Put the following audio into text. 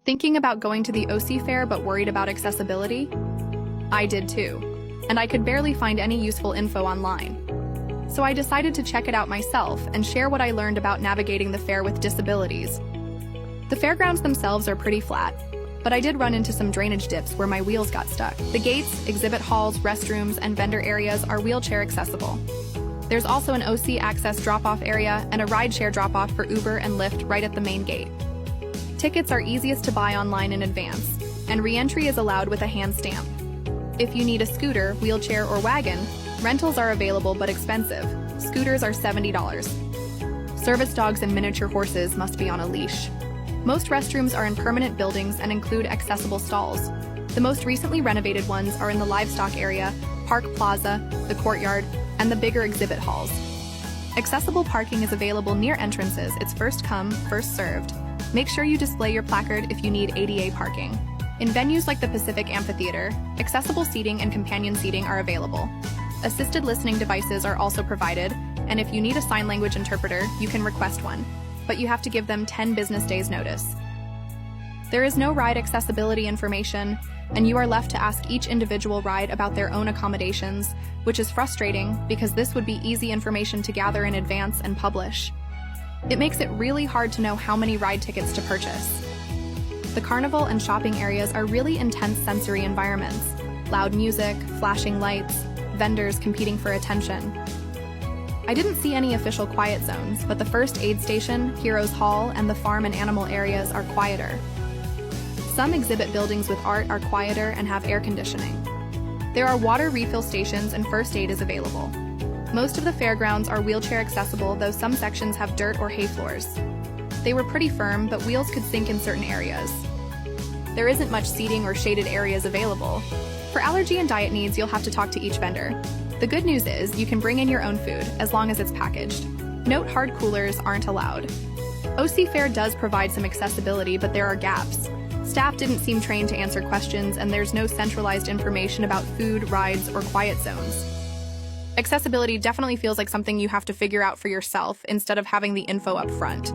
Thinking about going to the OC Fair but worried about accessibility? I did too, and I could barely find any useful info online. So I decided to check it out myself and share what I learned about navigating the fair with disabilities. The fairgrounds themselves are pretty flat, but I did run into some drainage dips where my wheels got stuck. The gates, exhibit halls, restrooms, and vendor areas are wheelchair accessible. There's also an OC access drop-off area and a rideshare drop-off for Uber and Lyft right at the main gate. Tickets are easiest to buy online in advance, and re-entry is allowed with a hand stamp. If you need a scooter, wheelchair, or wagon, rentals are available but expensive. Scooters are $70. Service dogs and miniature horses must be on a leash. Most restrooms are in permanent buildings and include accessible stalls. The most recently renovated ones are in the livestock area, Park Plaza, the courtyard, and the bigger exhibit halls. Accessible parking is available near entrances. It's first come, first served. Make sure you display your placard if you need ADA parking. In venues like the Pacific Amphitheater, accessible seating and companion seating are available. Assisted listening devices are also provided, and if you need a sign language interpreter, you can request one, but you have to give them 10 business days notice. There is no ride accessibility information, and you are left to ask each individual ride about their own accommodations, which is frustrating because this would be easy information to gather in advance and publish. It makes it really hard to know how many ride tickets to purchase. The carnival and shopping areas are really intense sensory environments. Loud music, flashing lights, vendors competing for attention. I didn't see any official quiet zones, but the first aid station, Heroes Hall, and the farm and animal areas are quieter. Some exhibit buildings with art are quieter and have air conditioning. There are water refill stations and first aid is available. Most of the fairgrounds are wheelchair accessible, though some sections have dirt or hay floors. They were pretty firm, but wheels could sink in certain areas. There isn't much seating or shaded areas available. For allergy and diet needs, you'll have to talk to each vendor. The good news is you can bring in your own food, as long as it's packaged. Note hard coolers aren't allowed. OC Fair does provide some accessibility, but there are gaps. Staff didn't seem trained to answer questions, and there's no centralized information about food, rides, or quiet zones. Accessibility definitely feels like something you have to figure out for yourself instead of having the info up front.